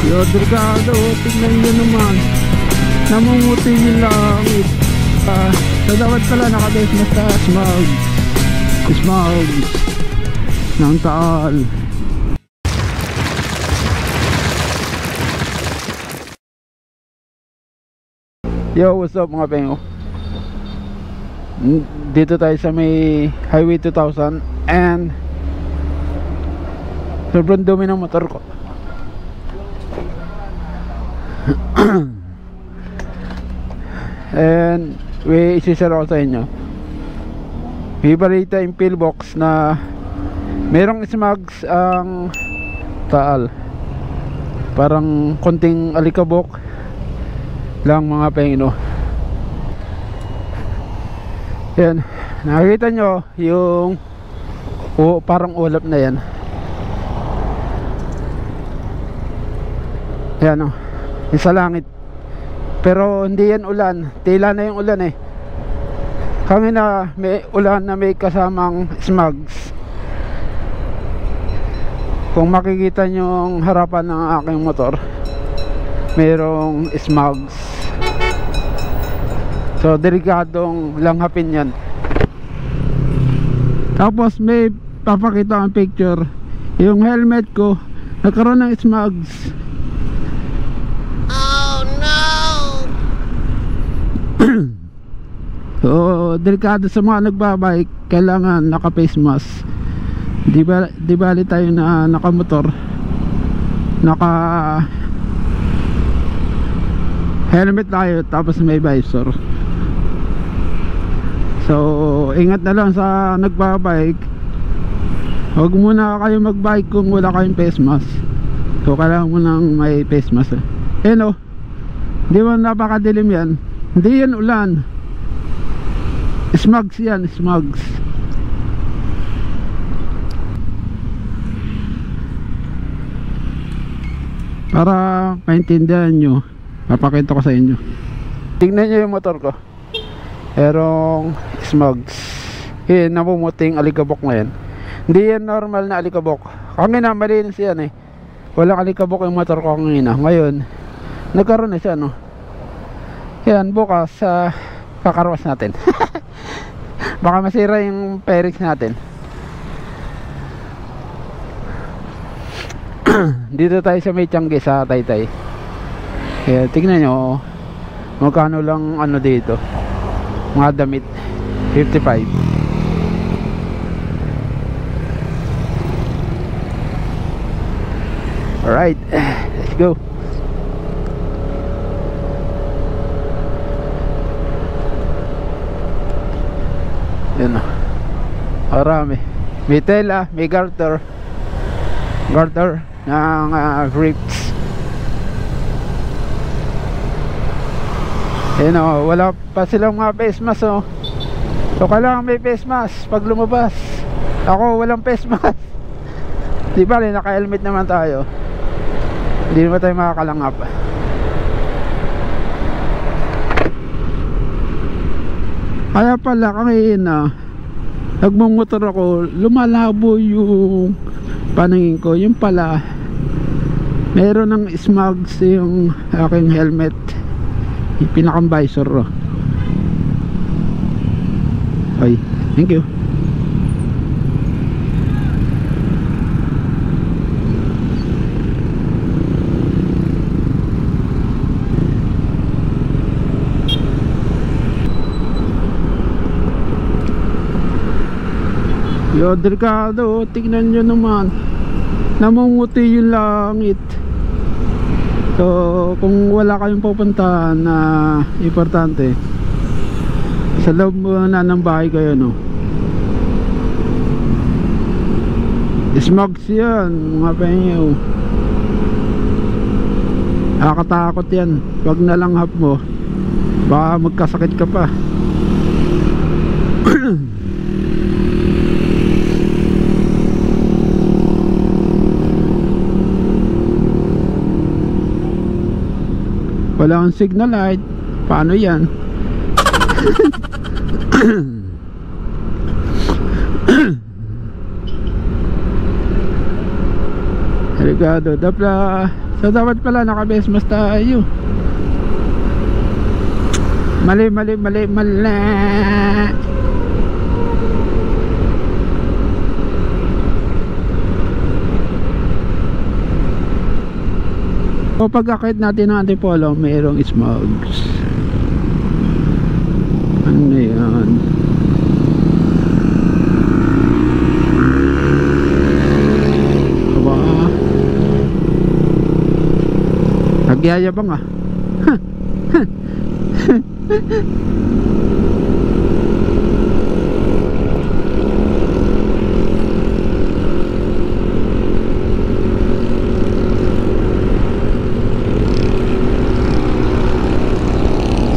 Yo, delikado, tignan nyo naman. Namumuti yung langit. Sa dapat pala nakabase na sa smog ng Taal. Yo, what's up mga pengo? Dito tayo sa may Highway 2000 and sobrang dumi ng motor ko. And isishare ako sa inyo. May balita yung pillbox na merong smugs ang Taal. Parang konting alikabok lang mga pengino. Yan, nakikita nyo yung parang ulap na yan. Yan o, yung sa langit. Pero hindi yan ulan, tila na yung ulan eh. Kami na may ulan na may kasamang smugs. Kung makikita nyo yung harapan ng aking motor, merong smugs. So delikadong langhapin yan. Tapos may papakita ang picture. Yung helmet ko nagkaroon ng smugs. Oh no. So delikado sa mga nagbabike, kailangan naka face mask. Di bali tayo na nakamotor, naka helmet tayo tapos may visor. So ingat na lang sa nagbabike. Huwag muna kayo magbike kung wala kayong face mask. So kailangan mo nang may face mask eh. No, di ba napakadilim yan? Hindi yan ulan, smugs yan, smugs. Para maintindihan nyo, papakita ko sa inyo. Tingnan nyo yung motor ko, merong smugs. Yan, namumuting alikabok na yan. Hindi yan normal na alikabok. Kanina malinis yan eh, walang alikabok yung motor ko kanina. Ngayon nagkaroon na siya no. Yan, bukas kakarwas natin. Baka masira yung perix natin. Dito tayo sa may Tiangge sa Taytay. Kaya tignan nyo magkano lang ano dito, mga damit, 55. Alright, let's go. Yan o, marami. May tela, may garter ng grips. Yan o, wala pa silang mga face mask o. So kailangan may face mask pag lumabas. Ako walang face mask. Di ba rin naka-helmet naman tayo, hindi naman tayo makakalangap. Kaya pala kanina nagmumotor ako, lumalabo yung paningin ko. Yung pala meron ng smugs yung aking helmet, yung pinakang visor. Okay, thank you. Yo, delikado, tignan nyo naman, namumuti yung langit. So kung wala kayong pupuntahan na importante, sa loob muna ng bahay kayo no. Smugs yan mga penyo, nakakatakot yan. Wag na lang hap mo, baka magkasakit ka pa. Wala kang signal light, paano yan? delikado. Dapat pala naka-besmas tayo. Mali. O pag-akit natin ng Antipolo, mayroong smogs. Ano na yan? Aba, nagyayabang ah.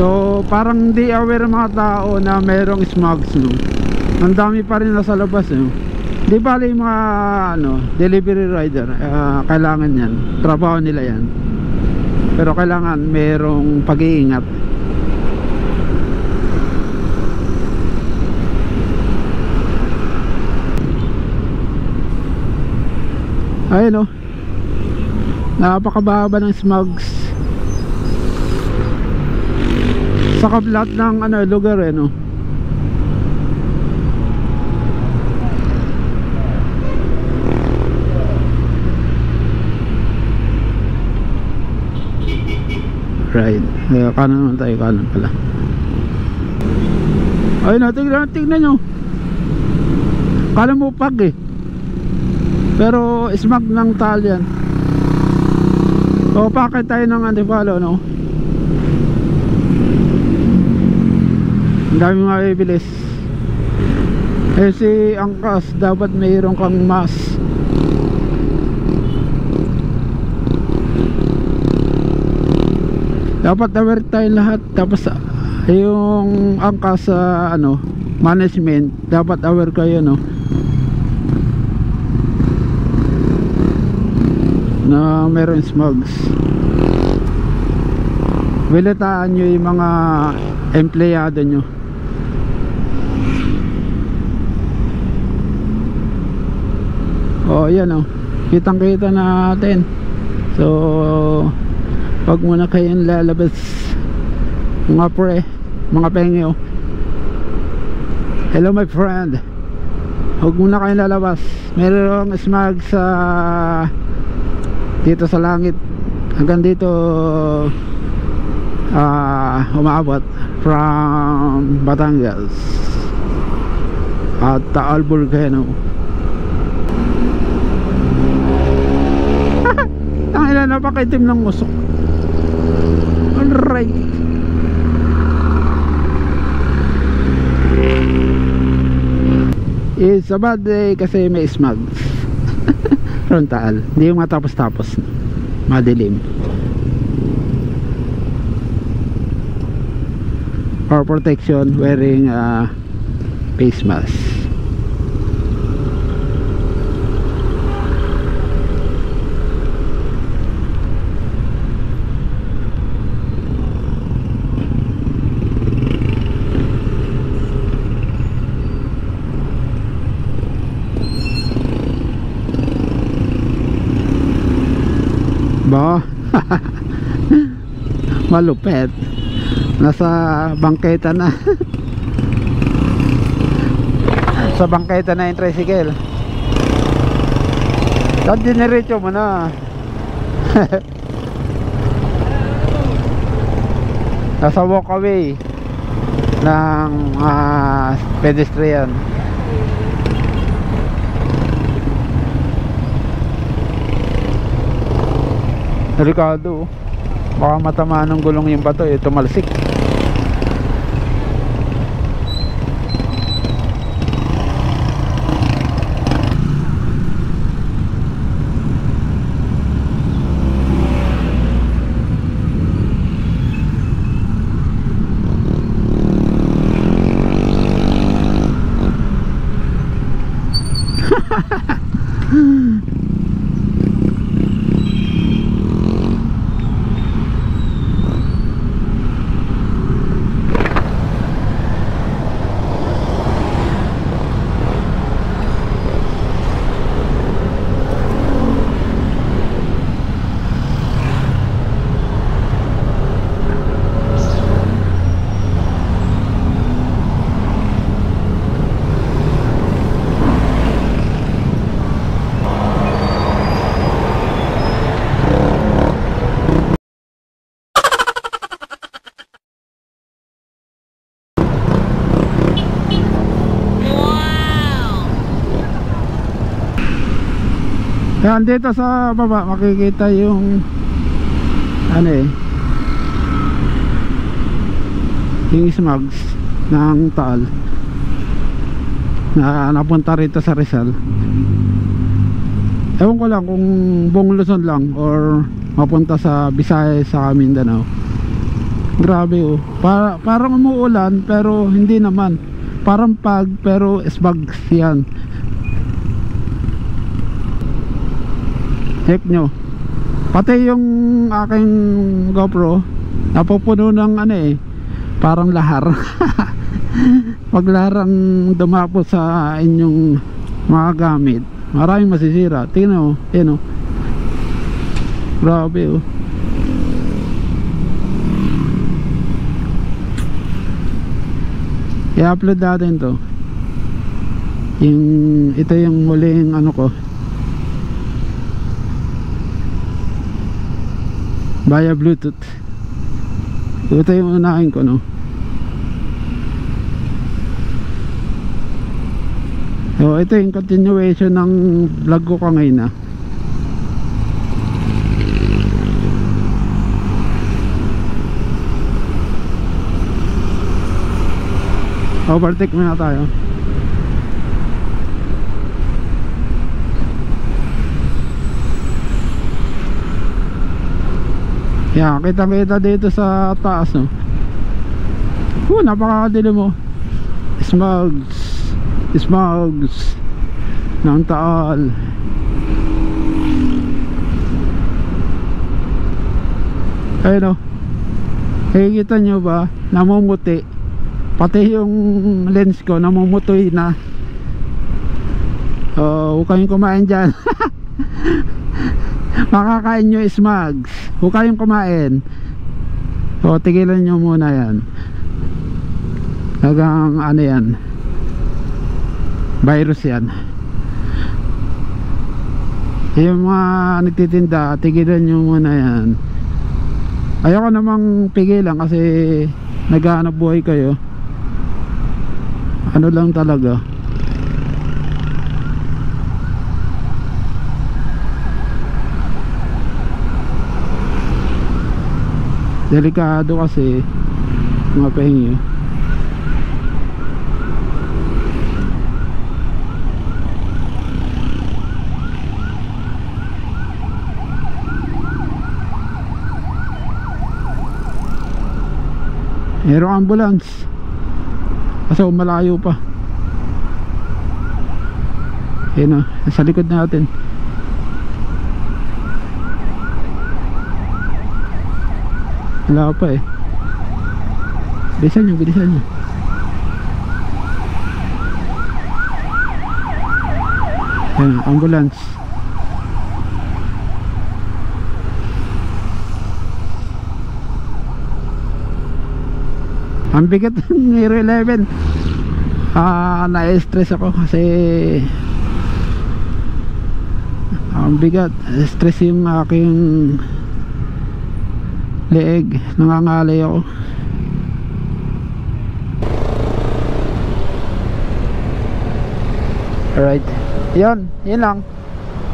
So parang di aware mga tao na mayroong smugs, no? Ang dami pa rin nasa labas, no? Di bali yung mga delivery rider, kailangan yan, trabaho nila yan, pero kailangan mayroong pag-iingat. Ayun, no? Napakababa ng smugs sa kablat ng lugar, no? Right, kanan naman tayo, kanan pala. Ayun na, tignan nyo, kala mo pag pero smog ng tal yan. O pakit tayo ng Antipolo, no? Ang dami mga bibilis. Si angkas dapat mayroon kang mas. Dapat aware tayo lahat. Tapos yung angkas sa management, dapat aware kayo, no? Na mayroon smugs. Balitaan nyo yung mga empleyado nyo. Yan, kitang kita natin. So pag muna kayong lalabas, mga pre, mga pengyo, hello my friend, huwag muna kayong lalabas. Mayroong smog sa dito sa langit hanggang dito, umaabot from Batangas at Taal Volcano. Tangina, napakaitim ng musok. Alright, it's a bad day kasi may smog from Taal. Hindi yung matapos-tapos, madilim. For protection, wearing face mask. Ba? Malupet. Nasa bangketa na. Sa bangketa na yung tricycle. Saan diniretso mo na? Nasa walkaway ng pedestrian. Delikado, baka matamaan ng gulong yung bato, tumalsik. Kaya dito sa baba makikita yung ano yung smugs ng Taal na napunta rito sa Rizal. Ewan ko lang kung buong Luzon lang or mapunta sa Visayas, sa Mindanao. Grabe oh, parang umuulan pero hindi naman, parang pag pero smugs yan. Check nyo, pati yung aking GoPro napupuno ng parang lahar. Pag larang dumapo sa inyong mga gamit, maraming masisira. Tingnan mo, yan o, grabe o. I-upload natin to. Ito yung huling ano ko via Bluetooth. Ito yung unahin ko, no. So ito yung continuation ng vlog ko kanina. Overtake muna tayo. Yan, kita-kita dito sa taas, no. Napakadilim mo. Smugs ng Taal. Ayun o, nakikita nyo ba, namumuti, pati yung lens ko namumutoy na. Huwag kayong kumain dyan. Makakain nyo smugs, huwag kayong kumain. Tigilan nyo muna yan. Hanggang ano yan, virus yan. Yung mga nagtitinda, tigilan nyo muna yan. Ayoko namang pigilan kasi naghahanap buhay kayo. Ano lang talaga, delikado kasi mga pahingi. Merong ambulance kasi malayo pa. Ayun o, nasa likod natin. Wala pa eh. Bilisan nyo, bilisan nyo. Ayun, ambulance. Ang bigat ng Hero 11. Na-stress ako kasi ang bigat. Stress yung aking leeg, nangangalay ako. Alright, yun lang.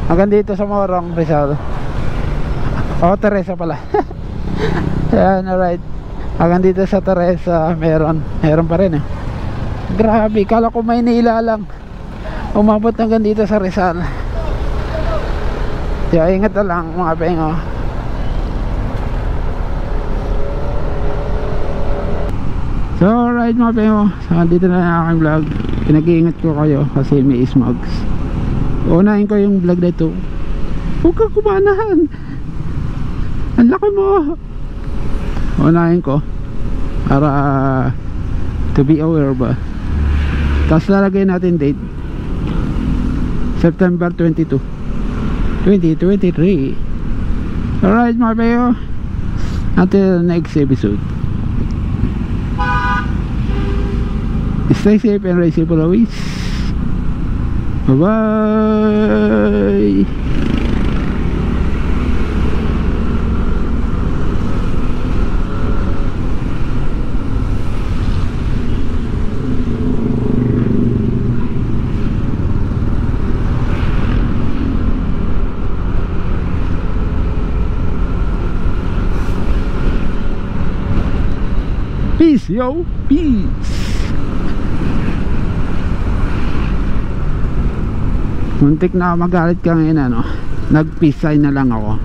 Hanggang dito sa Morong, Rizal. Teresa pala. Yan, alright. Hanggang dito sa Teresa, meron pa rin eh. Grabe, kala ko Maynila lang, umabot hanggang dito sa Rizal. Kaya ingat na lang mga pengo. So alright mga pengo, dito na ang aking vlog. Pinag-iingat ko kayo kasi may smugs. Unahin ko yung vlog na ito. Huwag ka kumanahan, ang laki mo. Unahin ko para to be aware ba. Tapos lalagay natin date September 22, 2023. Alright mga pengo, until next episode, stay safe and ride safe always. Bye bye. Peace yo, peace. Muntik na magalit ka ngayon ano. Nag peace sign na lang ako.